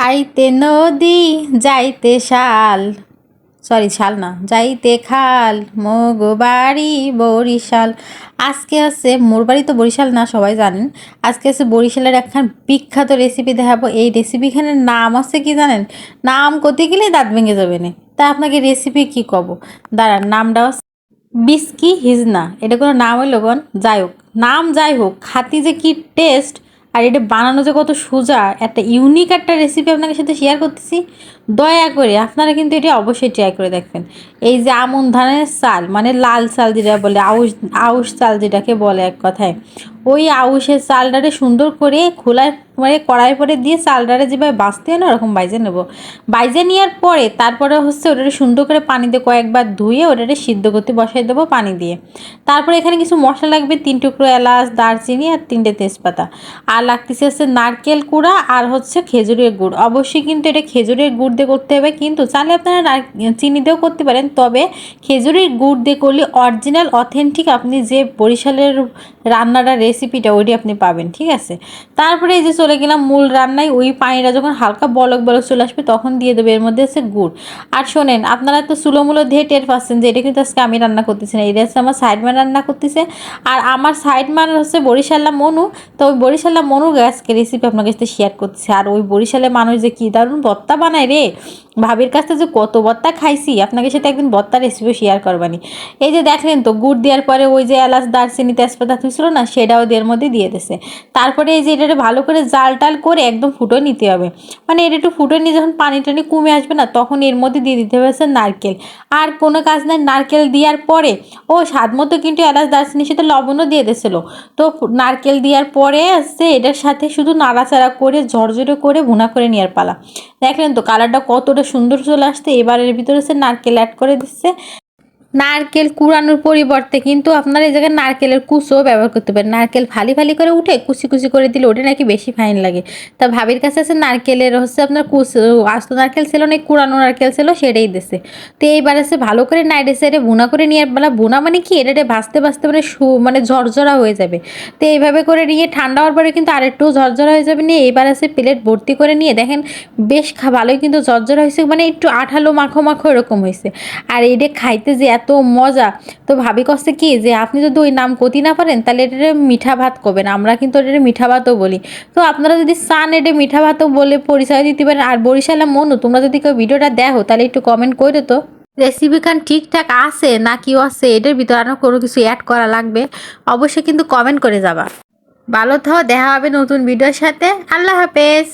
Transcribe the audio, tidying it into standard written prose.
আইতে নদী যাইতে শাল, সরি শাল না, যাইতে খাল মগ বাড়ি বরিশাল। আজকে আছে মোর বাড়ি তো বরিশাল না, সবাই জানেন। আজকে আছে বরিশালের একখান বিখ্যাত রেসিপি দেখাবো। এই রেসিপিখানের নাম আছে কি জানেন? নাম করতে গেলে দাঁত ভেঙে যাবে না। তা আপনাকে রেসিপি কি কব, দাঁড়ান। নামটা বিস্কি হিজনা, এটা কোনো নাম হইল গন? যাই হোক, নাম যাই হোক, খাতি যে কি টেস্ট, আর এটা বানানো যে কত সোজা, একটা ইউনিক একটা রেসিপি আপনাদের সাথে শেয়ার করতেছি। দয়া করে আপনারা কিন্তু এটা অবশ্যই ট্রাই করে দেখবেন। এই যে আমন ধানের চাল, মানে লাল চাল যেটা বলে, আউশ আউশ চাল যেটাকে বলে এক কথায়, ওই আউশের চালটারে সুন্দর করে খোলায় মানে কড়াই পরে দিয়ে চালটারে যেভাবে বাছতে হয় না, ওরকম বাইজে নেব। বাইজে নেওয়ার পরে তারপরে হচ্ছে ওটারে সুন্দর করে পানি দিয়ে কয়েকবার ধুয়ে ওটারে সিদ্ধ করতে বসাই দেবো পানি দিয়ে। তারপরে এখানে কিছু মশলা লাগবে, 3 টুকরো এলাচ, দারচিনি আর 3টে তেজপাতা। আর লাগতেছে হচ্ছে নারকেল কুড়া আর হচ্ছে খেজুরের গুড়। অবশ্যই কিন্তু এটা খেজুরের গুড় দিয়ে করতে হবে, কিন্তু চাইলে আপনারা চিনি দিয়েও করতে পারেন, তবে খেজুরের গুড় দিয়ে করলে অরিজিনাল অথেন্টিক আপনি যে বরিশালের রান্নাটা রেসিপিটা ওইটি আপনি পাবেন, ঠিক আছে। তারপরে এই যে চলে গেলাম মূল রান্নায়। ওই পানিটা যখন হালকা বলক বলক চলে আসবে তখন দিয়ে দেবে এর মধ্যে হচ্ছে গুড়। আর শোনেন, আপনারা তো চুলোমুলো দিয়ে টের পাচ্ছেন যে এটা কিন্তু আজকে আমি রান্না করতেছি না, এটা হচ্ছে আমার সাইডম্যান রান্না করতেছে। আর আমার সাইডম্যান হচ্ছে বরিশাল্লা মনু। তো ওই বরিশাল্লা মনুর আজকে রেসিপি আপনার কাছে শেয়ার করতেছে। আর ওই বরিশালের মানুষ যে কী দারুণ ভর্তা বানায় রে, ভাবির কাছ থেকে যে কত ভর্তা খাইছি, আপনাকে সাথে একদিন ভর্তা রেসিপি শেয়ার করবানি। এই যে দেখলেন তো, গুড় দেওয়ার পরে ওই যে এলাচ দারচিনি তেজপাতা ছিল না, সেটাও এর মধ্যে দিয়ে দিছে। তারপরে এই যে এটা ভালো করে জাল টাল করে একদম ফুটো নিতে হবে। মানে এটা একটু ফুটো নিয়ে যখন পানি টানি কমে আসবে না, তখন এর মধ্যে দিয়ে দিতে হবে নারকেল। আর কোনো কাজ নাই, নারকেল দেওয়ার পরে ও স্বাদ মতো কিন্তু এলাচ দারচিনির সাথে লবণও দিয়ে দিয়েছিল। তো নারকেল দেওয়ার পরে আসছে এটার সাথে শুধু নাড়াচাড়া করে ঝরঝরে করে ভুনা করে নেওয়ার পালা। দেখলেন তো কালারটা কতটা সুন্দর চলে আসছে। এবারের ভিতরে সে নারকেল অ্যাড করে দিচ্ছে। নারকেল কুড়ানোর পরিবর্তে কিন্তু আপনারা এই জায়গায় নারকেলের কুচও ব্যবহার করতে পারেন। নারকেল ফালি ফালি করে উঠে কুচি কুচি করে দিলে ওটা নাকি বেশি ফাইন লাগে। তা ভাবির কাছে আছে নারকেলের হচ্ছে আপনার আস্ত নারকেল ছিল না, কুড়ানো নারকেল ছিল, সেটাই দিছে। তো এইবার আছে ভালো করে নাইডে সাইডে ভুনা করে নিয়ে বেলা, ভুনা মানে কি, এটা ভাজতে ভাজতে মানে মানে ঝরঝরা হয়ে যাবে। তো এইভাবে করে নিয়ে ঠান্ডা হওয়ার পরে কিন্তু আরেকটু ঝরঝরা হয়ে যাবে। নিয়ে এইবার আছে প্লেট ভর্তি করে নিয়ে দেখেন বেশ ভালোই কিন্তু ঝরঝরা হয়েছে, মানে একটু আঠালো মাখো মাখো এরকম হয়েছে। আর এইটা খাইতে যে এত মজা। তো ভাবি কষ্ট কি যে আপনি যদি ওই নাম কতি না পারেন তাহলে এটা মিঠা ভাত করবেন, আমরা কিন্তু এটা মিঠা ভাতও বলি। তো আপনারা যদি চান এটা মিঠা ভাতও বলে পরিচয় দিতে পারেন। আর বরিশালে মনু, তোমরা যদি কেউ ভিডিওটা দেখো তাহলে একটু কমেন্ট করে তো রেসিপি খান ঠিকঠাক আছে না কি আছে, এটার ভিতরে আরও কোনো কিছু অ্যাড করা লাগবে, অবশ্যই কিন্তু কমেন্ট করে যাবা। ভালো থাও, দেখা হবে নতুন ভিডিওর সাথে। আল্লাহ হাফেজ।